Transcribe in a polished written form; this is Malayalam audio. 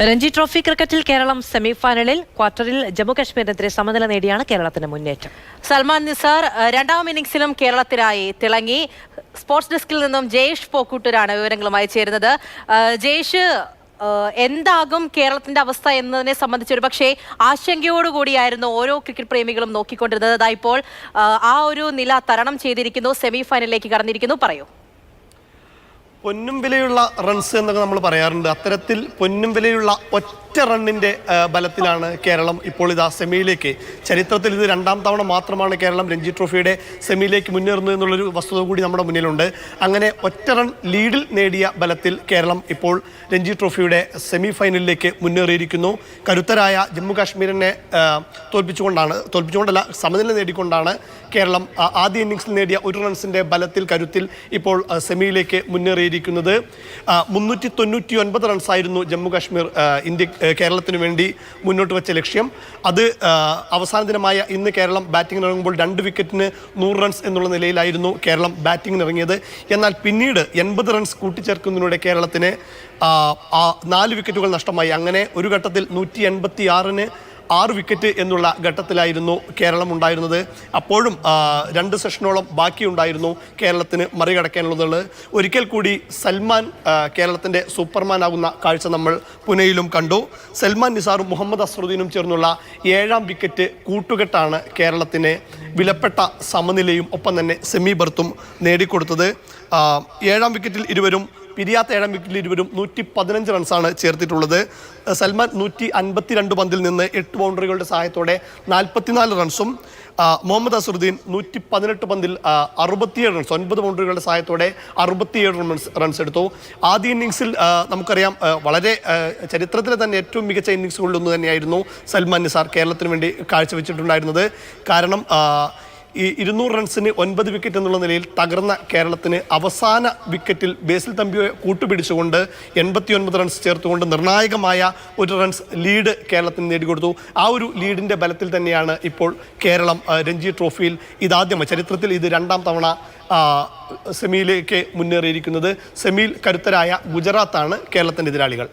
രഞ്ജി ട്രോഫി ക്രിക്കറ്റിൽ കേരളം സെമിഫൈനലിൽ ക്വാർട്ടറിൽ ജമ്മുകശ്മീരിനെതിരെ സമനില നേടിയാണ് കേരളത്തിന് മുന്നേറ്റം. സൽമാൻ നിസാർ രണ്ടാം ഇന്നിംഗ്സിലും കേരളത്തിനായി തിളങ്ങി. സ്പോർട്സ് ഡെസ്കിൽ നിന്നും ജയേഷ് പോക്കൂട്ടൂരാണ് വിവരങ്ങളുമായി ചേരുന്നത്. ജയേഷ്, എന്താകും കേരളത്തിന്റെ അവസ്ഥ എന്നതിനെ സംബന്ധിച്ച് ഒരു പക്ഷേ ആശങ്കയോടുകൂടിയായിരുന്നു ഓരോ ക്രിക്കറ്റ് പ്രേമികളും നോക്കിക്കൊണ്ടിരുന്നത്. ഇപ്പോൾ ആ ഒരു നില തരണം ചെയ്തിരിക്കുന്നു, സെമിഫൈനലിലേക്ക് കടന്നിരിക്കുന്നു. പറയൂ. പൊന്നും വിലയുള്ള റൺസ് എന്നൊക്കെ നമ്മൾ പറയാറുണ്ട്. അത്തരത്തിൽ പൊന്നും വിലയുള്ള ഒറ്റ റണ്ണിൻ്റെ ബലത്തിലാണ് കേരളം ഇപ്പോൾ ഇതാ സെമിയിലേക്ക്. ചരിത്രത്തിൽ ഇത് രണ്ടാം തവണ മാത്രമാണ് കേരളം രഞ്ജി ട്രോഫിയുടെ സെമിയിലേക്ക് മുന്നേറുന്നത് എന്നുള്ളൊരു വസ്തുത കൂടി നമ്മുടെ മുന്നിലുണ്ട്. അങ്ങനെ ഒറ്റ റൺ ലീഡിൽ നേടിയ ബലത്തിൽ കേരളം ഇപ്പോൾ രഞ്ജി ട്രോഫിയുടെ സെമി ഫൈനലിലേക്ക് മുന്നേറിയിരിക്കുന്നു. കരുത്തരായ ജമ്മു കാശ്മീരിനെ തോൽപ്പിച്ചുകൊണ്ടല്ല സമനില നേടിക്കൊണ്ടാണ് കേരളം ആദ്യ ഇന്നിംഗ്സിൽ നേടിയ ഒരു റൺസിൻ്റെ ബലത്തിൽ കരുത്തിൽ ഇപ്പോൾ സെമിയിലേക്ക് മുന്നേറിയിരിക്കുന്നത്. 399 റൺസായിരുന്നു ജമ്മു കാശ്മീർ കേരളത്തിന് വേണ്ടി മുന്നോട്ട് വെച്ച ലക്ഷ്യം. അത് അവസാന ദിനമായ ഇന്ന് കേരളം ബാറ്റിംഗിന് ഇറങ്ങുമ്പോൾ 2 വിക്കറ്റിന് 100 റൺസ് എന്നുള്ള നിലയിലായിരുന്നു കേരളം ബാറ്റിംഗിന് ഇറങ്ങിയത്. എന്നാൽ പിന്നീട് 80 റൺസ് കൂട്ടിച്ചേർക്കുന്നതിലൂടെ കേരളത്തിന് 4 വിക്കറ്റുകൾ നഷ്ടമായി. അങ്ങനെ ഒരു ഘട്ടത്തിൽ 186-ന് 6 വിക്കറ്റ് എന്നുള്ള ഘട്ടത്തിലായിരുന്നു കേരളം ഉണ്ടായിരുന്നത്. അപ്പോഴും 2 സെഷനോളം ബാക്കിയുണ്ടായിരുന്നു കേരളത്തിന് മറികടക്കാനുള്ളത്. ഒരിക്കൽ കൂടി സൽമാൻ കേരളത്തിൻ്റെ സൂപ്പർമാൻ ആകുന്ന കാഴ്ച നമ്മൾ പുനെയിലും കണ്ടു. സൽമാൻ നിസാറും മുഹമ്മദ് അസ്റുദ്ദീനും ചേർന്നുള്ള 7ാം വിക്കറ്റ് കൂട്ടുകെട്ടാണ് കേരളത്തിന് വിലപ്പെട്ട സമനിലയും ഒപ്പം തന്നെ സെമി ബർത്തും നേടിക്കൊടുത്തത്. 7ാം വിക്കറ്റിൽ ഇരുവരും പിരിയാത്ത 7ാം വിക്കറ്റിൽ ഇരുവരും 115 റൺസാണ് ചേർത്തിട്ടുള്ളത്. സൽമാൻ 152 പന്തിൽ നിന്ന് 8 ബൗണ്ടറികളുടെ സഹായത്തോടെ 44 റൺസും മുഹമ്മദ് അസ്റുദ്ദീൻ 118 പന്തിൽ 67 റൺസ് 9 ബൗണ്ടറികളുടെ സഹായത്തോടെ 67 റൺസ് എടുത്തു. ആദ്യ ഇന്നിങ്സിൽ നമുക്കറിയാം വളരെ ചരിത്രത്തിലെ തന്നെ ഏറ്റവും മികച്ച ഇന്നിങ്സുകളിലൊന്ന് തന്നെയായിരുന്നു സൽമാൻ നിസാർ കേരളത്തിന് വേണ്ടി കാഴ്ചവെച്ചിട്ടുണ്ടായിരുന്നത്. കാരണം ഈ 200 റൺസിന് 9 വിക്കറ്റ് എന്നുള്ള നിലയിൽ തകർന്ന കേരളത്തിന് അവസാന വിക്കറ്റിൽ ബേസിൽ തമ്പിയെ കൂട്ടുപിടിച്ചുകൊണ്ട് 89 റൺസ് ചേർത്തുകൊണ്ട് നിർണായകമായ ഒരു റൺസ് ലീഡ് കേരളത്തിന് നേടിക്കൊടുത്തു. ആ ഒരു ലീഡിൻ്റെ ബലത്തിൽ തന്നെയാണ് ഇപ്പോൾ കേരളം രഞ്ജി ട്രോഫിയിൽ ഇതാദ്യമായി ചരിത്രത്തിൽ ഇത് 2ാം തവണ സെമിയിലേക്ക് മുന്നേറിയിരിക്കുന്നത്. സെമിയിൽ കരുത്തരായ ഗുജറാത്താണ് കേരളത്തിൻ്റെ എതിരാളികൾ.